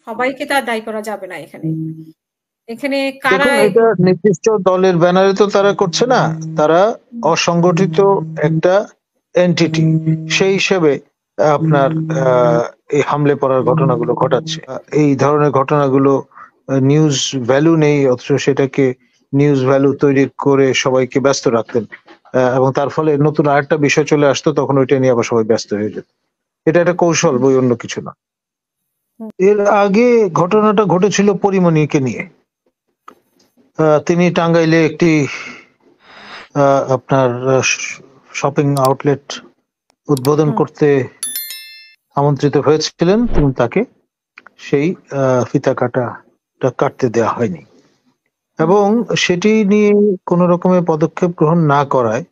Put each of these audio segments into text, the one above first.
সবাইকে তো আর দায়ী করা যাবে না এখানে। এখানে কারা দেখুন, এটা নির্দিষ্ট দলের ব্যানারে তো তারা করছে না। তারা অসংগঠিত একটা এন্টিটি। সেই হিসেবে আপনার এই হামলে পড়ার ঘটনাগুলো ঘটাচ্ছে। এই ধরনের ঘটনাগুলো নিউজ ভ্যালু নেই, অথচ সেটাকে নিউজ ভ্যালু তৈরি করে সবাইকে ব্যস্ত রাখতেন। এবং তার ফলে নতুন আরেকটা বিষয় চলে আসতো, তখন ওইটা নিয়ে আবার সবাই ব্যস্ত হয়ে যেত। এটা একটা কৌশল, বই অন্য কিছু না। এর আগে ঘটনাটা ঘটেছিল পরিমণিকে নিয়ে। তিনি টাঙ্গাইলে একটি আপনার শপিং আউটলেট উদ্বোধন করতে আমন্ত্রিত হয়েছিলেন, কিন্তু তাকে সেই ফিতা কাটাটা কাটতে দেওয়া হয়নি এবং সেটি নিয়ে কোন রকমের পদক্ষেপ গ্রহণ না করায়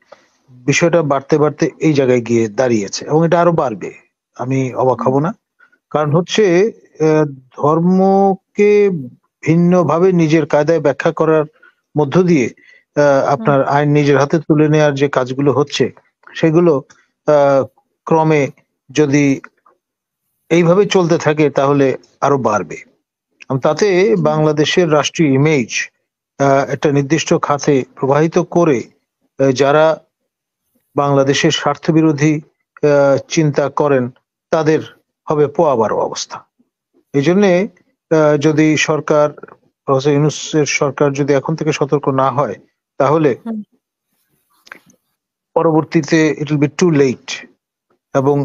বিষয়টা বাড়তে বাড়তে এই জায়গায় গিয়ে দাঁড়িয়েছে এবং এটা আরো বাড়বে। আমি অবাক হব না। কারণ হচ্ছে ধর্মকে ভিন্নভাবে নিজের কায়দায় ব্যাখ্যা করার মধ্য দিয়ে আপনার আইন নিজের হাতে তুলে নেওয়ার যে কাজগুলো হচ্ছে, সেগুলো ক্রমে যদি এইভাবে চলতে থাকে তাহলে আরো বাড়বে। তাতে বাংলাদেশের রাষ্ট্রীয় ইমেজ একটা নির্দিষ্ট খাতে প্রবাহিত করে যারা বাংলাদেশের স্বার্থবিরোধী চিন্তা করেন তাদের হবে পোয়াবার অবস্থা। এই জন্যে যদি সরকার, প্রফেসর ইউনূসের সরকার যদি এখন থেকে সতর্ক না হয়, তাহলে পরবর্তীতে it will be too late এবং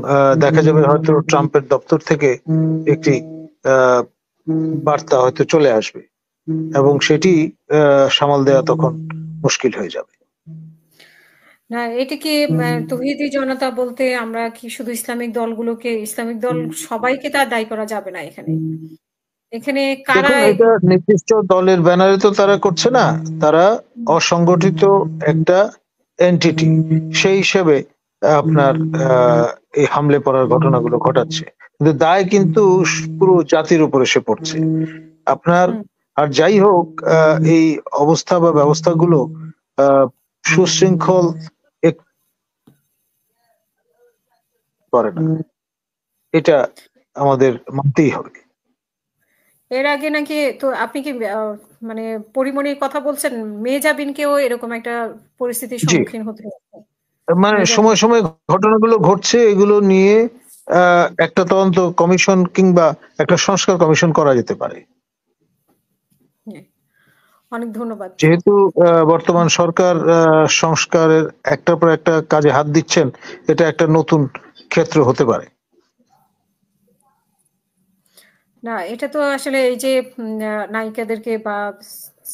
দেখা যাবে হয়তো ট্রাম্পের দপ্তর থেকে একটি বার্তা হয়তো চলে আসবে এবং সেটি সামাল দেওয়া তখন মুশকিল হয়ে যাবে। না, এটা কি তৌহিদি জনতা বলতে আমরা কি শুধু ইসলামিক দলগুলোকে, ইসলামিক দল সবাইকে তো আর দায়ী করা যাবে না এখানে। এখানে কারা দেখুন, এটা নির্দিষ্ট দলের ব্যানারে তো তারা করছে না। তারা অসংগঠিত একটা এন্টিটি। সেই হিসেবে আপনার এই হামলে পড়ার ঘটনাগুলো ঘটাচ্ছে। কিন্তু দায় কিন্তু পুরো জাতির উপর এসে পড়ছে। আপনার আর যাই হোক, এই অবস্থা বা ব্যবস্থাগুলো সুশৃঙ্খল করে না। এটা আমাদের মানতেই হবে। এর আগে নাকি তো আপনি কি মানে পরিমণির কথা বলছেন, মেহজাবিনকেও এরকম একটা পরিস্থিতির জি, সম্মুখীন হতে হচ্ছে। মানে সময় সময় ঘটনাগুলো ঘটছে, এগুলো নিয়ে একটা তদন্ত কমিশন কিংবা একটা সংস্কার কমিশন করা যেতে পারে। অনেক ধন্যবাদ। যেহেতু বর্তমান সরকার সংস্কারের একটার পর একটা কাজে হাত দিচ্ছেন, এটা একটা নতুন ক্ষেত্র হতে পারে। না, এটা তো আসলে এই যে নায়িকাদেরকে বা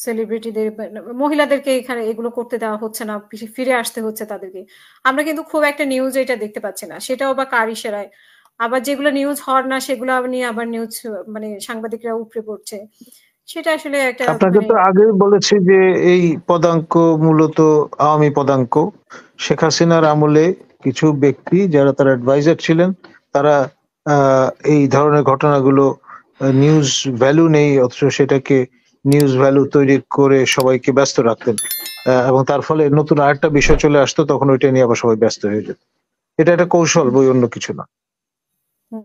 সেলিব্রিটিদের মহিলাদেরকে এখানে এগুলো করতে দেওয়া হচ্ছে না, ফিরে আসতে হচ্ছে তাদেরকে। আমরা কিন্তু খুব একটা নিউজ এটা দেখতে পাচ্ছি না। সেটাও বা কার ইশারায়। আবার যেগুলো নিউজ হওয়ার না সেগুলো নিয়ে আবার নিউজ মানে সাংবাদিকরা উপড়ে পড়ছে। সেটা আসলে একটা আপনাকে তো আগেই বলেছি যে এই পদাঙ্ক মূলত আওয়ামী পদাঙ্ক। শেখ হাসিনার আমলে কিছু ব্যক্তি যারা তার অ্যাডভাইজার ছিলেন, তারা এই ধরনের ঘটনাগুলো নিউজ ভ্যালু নেই, অথচ সেটাকে নিউজ ভ্যালু তৈরি করে সবাইকে ব্যস্ত রাখতেন এবং তার ফলে নতুন আরেকটা বিষয় চলে আসতো, তখন ওইটা নিয়ে আবার সবাই ব্যস্ত হয়ে যেত। এটা একটা কৌশল, বই অন্য কিছু না।